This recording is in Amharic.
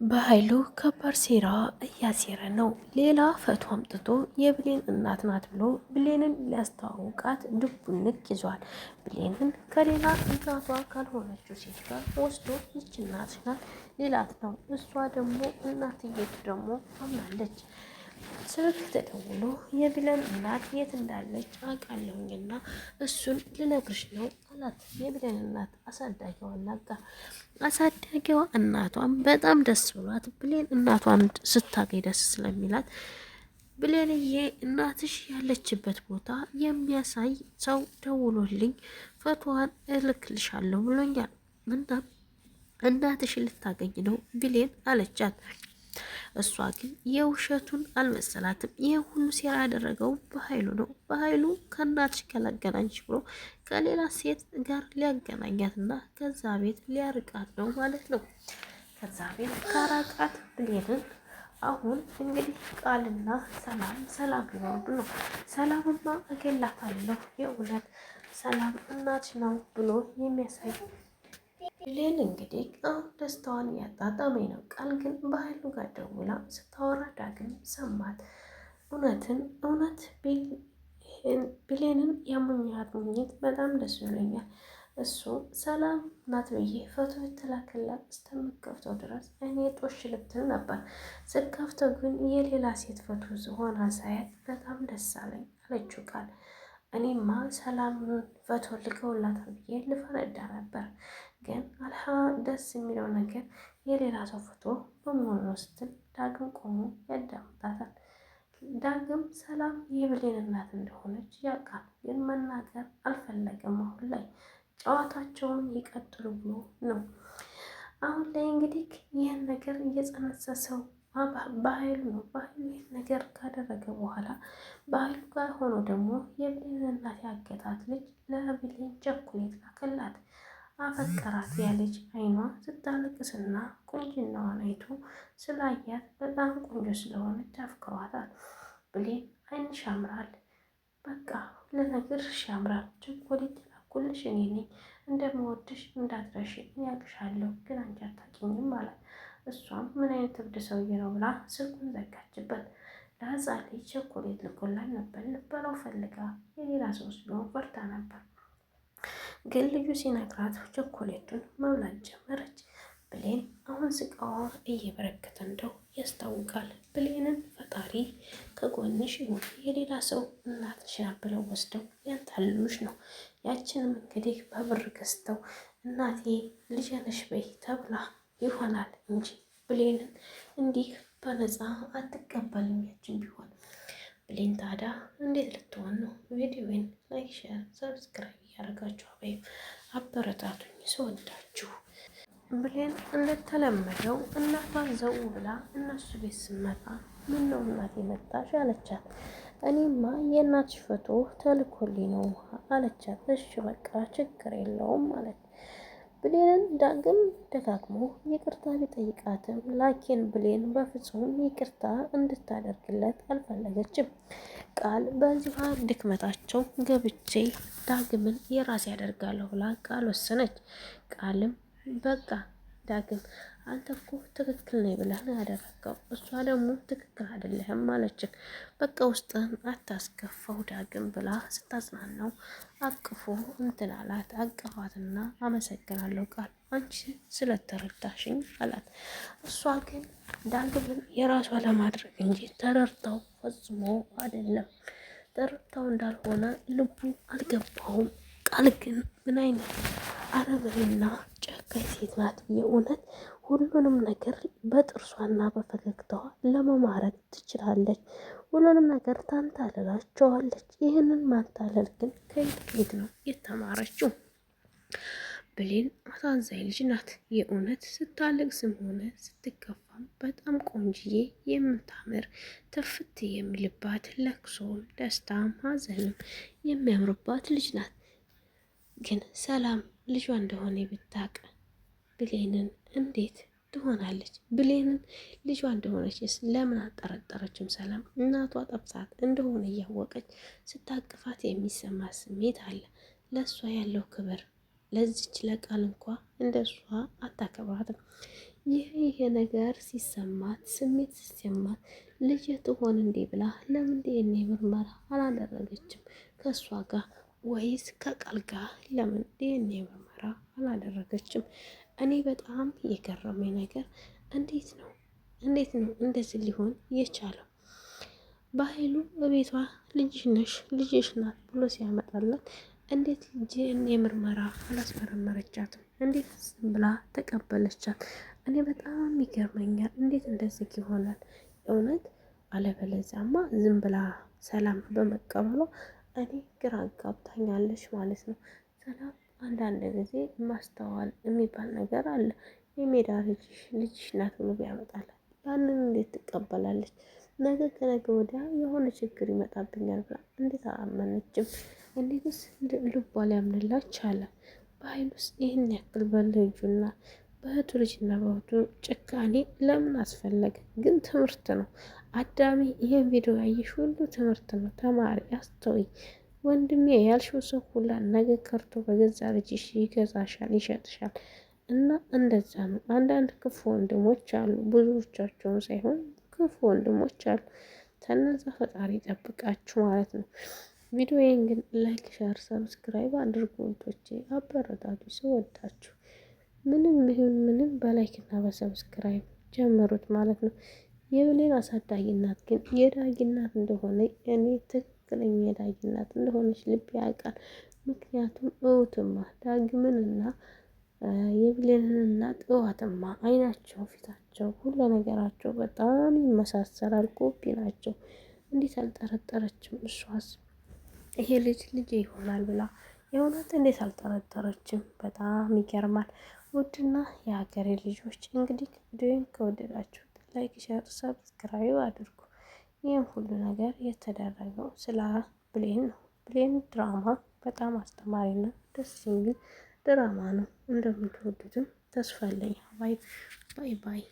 በኃይሉ ከባድ ሴራ እያሴረ ነው። ሌላ ፈቶ አምጥቶ የብሌን እናት ናት ብሎ ብሌንን ሊያስተዋውቃት ድቡንቅ ይዟል። ብሌንን ከሌላ እናቷ ካልሆነችው ሴት ጋር ወስዶ ይች እናት ናት ሌላት ነው። እሷ ደግሞ እናትየቱ ደግሞ አምናለች። ስልክ ተደውሎ የብሌን እናት የት እንዳለች አውቃለሁኝና እሱን ልነግርሽ ነው አላት። የብሌን እናት አሳዳጊዋ ናት። አሳዳጊዋ እናቷም በጣም ደስ ብሏት ብሌን እናቷን ስታገኝ ደስ ስለሚላት ብሌንዬ እናትሽ ያለችበት ቦታ የሚያሳይ ሰው ደውሎልኝ ፎቶዋን እልክልሻለሁ ብሎኛል እና እናትሽ ልታገኝ ነው ብሌን አለቻት። እሷ ግን የውሸቱን አልመሰላትም። ይህ ሁሉ ሴራ ያደረገው በኃይሉ ነው። በኃይሉ ከእናትሽ ካላገናኝሽ ብሎ ከሌላ ሴት ጋር ሊያገናኛትና ከዛ ቤት ሊያርቃት ነው ማለት ነው። ከዛ ቤት ካራቃት ብሌንን አሁን እንግዲህ ቃልና ሰላም ሊወርዱ ነው። ሰላምማ እገላታለሁ የእውነት ሰላም እናትሽ ነው ብሎ የሚያሳይ ብሌን እንግዲህ አሁን ደስታዋን እያጣጣመኝ ነው። ቃል ግን በኃይሉ ጋር ደውላ ስታወራ ዳግም ሰማት። እውነት ብሌንን ያሙኛት ሙኝት በጣም ደስ ብሎኛል። እሱ ሰላም ናት ብዬ ፎቶ የተላከላት እስከምከፍተው ድረስ እኔ ጦሽ ልትል ነበር። ስከፍተው ግን የሌላ ሴት ፎቶ ሆና ሳያት በጣም ደስ አለኝ አለችው ቃል። እኔማ ሰላም ፎቶ ልከውላታል ብዬ ልፈነዳ ነበር። ግን ደስ የሚለው ነገር የሌላ ሰው ፎቶ በመሆኑ ነው ስትል ዳግም ቆሞ ያዳምጣታል። ዳግም ሰላም የብሌን እናት እንደሆነች ያውቃል፣ ግን መናገር አልፈለገም። አሁን ላይ ጨዋታቸውን ይቀጥሉ ብሎ ነው። አሁን ላይ እንግዲህ ይህን ነገር እየጸነሰሰው በኃይሉ ነው። በኃይሉ ይህን ነገር ካደረገ በኋላ በኃይሉ ጋር ሆኖ ደግሞ የብሌን እናት ያገታት ልጅ ለብሌን ቸኮሌት ላከላት። አፈቀራት። ያለች አይኗ ስታለቅስና ቁንጅናዋን አይቶ ስላያት በጣም ቆንጆ ስለሆነች አፍቅሯታል። ብሌን አይንሽ ያምራል፣ በቃ ለነገርሽ ያምራል፣ ቸኮሌት ላኩልሽ እኔ ነኝ፣ እንደምወድሽ እንዳትረሺ እኔ ያቅሻለሁ፣ ግን አንቺ አታውቂኝም አላት። እሷም ምን አይነት እብድ ሰውዬ ነው ብላ ስልኩን ዘጋችበት። ለህፃን ልጅ ቸኮሌት ልኮላት ነበር። ልበላው ፈልጋ የሌላ ሰው ቢሆን ፈርታ ነበር። ግን ልጁ ሲነግራት ቸኮሌቱን መብላት ጀመረች። ብሌን አሁን ስቃዋ እየበረከተ እንደው ያስታውቃል። ብሌንን ፈጣሪ ከጎንሽ ይሁን፣ የሌላ ሰው እናትሽ ብለው ወስደው ያንታልሉሽ ነው። ያችንም እንግዲህ በብር ገዝተው እናቴ ልጄ ነሽ በይ ተብላ ይሆናል እንጂ ብሌንን እንዲህ በነፃ አትቀበልም። ያችን ቢሆን ብሌን ታዲያ እንዴት ልትሆን ነው? ቪዲዮውን ላይክ፣ ሼር፣ ሰብስክራይብ እያደረጋችሁ አበረታቱኝ። ስወዳችሁ ብሌን እንደተለመደው እናቷን ዘው ብላ እነሱ ቤት ስመጣ ምን ነው እናቴ መጣሽ አለቻት። እኔማ የእናትሽ ፎቶ ተልኮልኝ ነው አለቻት። እሺ በቃ ችግር የለውም ማለት ብሌንን ዳግም ደጋግሞ ይቅርታ ቢጠይቃትም ላኪን ብሌን በፍጹም ይቅርታ እንድታደርግለት አልፈለገችም። ቃል በዚሁ ድክመታቸው ገብቼ ዳግምን የራሴ ያደርጋለሁ ብላ ቃል ወሰነች። ቃልም በቃ ዳግም አንተ እኮ ትክክል ነኝ ብለህ ነው ያደረገው፣ እሷ ደግሞ ትክክል አይደለህም አለችህ። በቃ ውስጥህን አታስከፋው ዳግም ብላ ስታጽናናው አቅፎ እንትን አላት። አቀፋትና አመሰግናለሁ ቃል አንቺ ስለተረዳሽኝ አላት። እሷ ግን ዳግምን የራሷ ለማድረግ እንጂ ተረድታው ፈጽሞ አይደለም። ተረድታው እንዳልሆነ ልቡ አልገባውም። ቃል ግን ምን አይነት አረመኔና ጨካኝ ሴት ናት! የእውነት ሁሉንም ነገር በጥርሷና በፈገግታዋ ለመማረክ ትችላለች። ሁሉንም ነገር ታንታልላቸዋለች። ይህንን ማታለል ግን ከየት ነው የተማረችው? ብሌን አሳዛኝ ልጅ ናት። የእውነት ስታለቅስም ሆነ ስትከፋም በጣም ቆንጅዬ የምታምር ትፍት የሚልባት ለቅሶም ደስታም ሐዘንም የሚያምርባት ልጅ ናት። ግን ሰላም ልጇ እንደሆነ ብታቅ ብሌንን እንዴት ትሆናለች? ብሌንን ልጇ እንደሆነችስ ለምን አልጠረጠረችም? ሰላም እናቷ ጠብሳት እንደሆነ እያወቀች ስታቅፋት የሚሰማ ስሜት አለ። ለእሷ ያለው ክብር ለዚች ለቃል እንኳ እንደ እሷ አታከብራትም። ይሄ ነገር ሲሰማት ስሜት ሲሰማት ልጅ ትሆን እንዴ ብላ ለምን ዲኤንኤ ምርመራ አላደረገችም ከእሷ ጋር ወይስ ከቃል ጋር ለምን ዲኤንኤ ምርመራ አላደረገችም? እኔ በጣም የገረመኝ ነገር እንዴት ነው እንደዚህ ሊሆን የቻለው? በኃይሉ በቤቷ ልጅሽ ናት ብሎ ሲያመጣላት እንዴት ዲኤንኤ ምርመራ አላስመረመረቻትም? እንዴት ዝም ብላ ተቀበለቻት? እኔ በጣም ይገርመኛል። እንዴት እንደዚህ ይሆናል? እውነት አለበለዚያማ ዝም ብላ ሰላም በመቀበሏ እኔ ግራ አጋብታኛለች ማለት ነው። ሰላም አንዳንድ ጊዜ ማስተዋል የሚባል ነገር አለ። የሜዳ ልጅሽ ናት ብሎ ቢያመጣላት ያንን እንዴት ትቀበላለች? ነገ ከነገ ወዲያ የሆነ ችግር ይመጣብኛል ብላ እንዴት አላመነችም? እንዴትስ ልቧ ሊያምንላት ቻለ? በኃይሉስ ይህን ያክል በልጁና በእህቱ ልጅና በእህቱ ጭካኔ ለምን አስፈለገ? ግን ትምህርት ነው። አዳሚ ይህን ቪዲዮ ያየሽ ሁሉ ትምህርት ነው። ተማሪ፣ አስተውይ። ወንድሜ ያልሽው ሰው ሁላ ነገ ከርቶ በገዛ ልጅሽ ይገዛሻል፣ ይሸጥሻል። እና እንደዛ ነው። አንዳንድ ክፉ ወንድሞች አሉ፣ ብዙዎቻቸውን ሳይሆን ክፉ ወንድሞች አሉ። ከነዛ ፈጣሪ ይጠብቃችሁ ማለት ነው። ቪዲዮዬን ግን ላይክ፣ ሸር፣ ሰብስክራይብ አድርጉ። ወንዶቼ አበረታቱ፣ ስወዳችሁ ምንም ይሁን ምንም በላይክ እና በሰብስክራይብ ጀመሩት ማለት ነው። የብሌን አሳዳጊ እናት ግን የዳጊ እናት እንደሆነ እኔ ትክክለኛ የዳጊ እናት እንደሆነች ልብ ያውቃል። ምክንያቱም እውትማ ዳግምንና የብሌንን እናት እዋትማ አይናቸው፣ ፊታቸው፣ ሁሉ ነገራቸው በጣም ይመሳሰላል። ኮፒ ናቸው። እንዴት አልጠረጠረችም? እሷስ ይሄ ልጅ ይሆናል ብላ የእውነት እንዴት አልጠረጠረችም? በጣም ይገርማል። ውድና የሀገሬ ልጆች እንግዲህ ቪዲዮን ከወደዳችሁ ላይክ፣ ሸር፣ ሰብስክራይብ አድርጉ። ይህም ሁሉ ነገር የተደረገው ስለ ብሌን ነው። ብሌን ድራማ በጣም አስተማሪና ደስ የሚል ድራማ ነው። እንደምትወዱትም ተስፋ አለኝ። ባይ ባይ።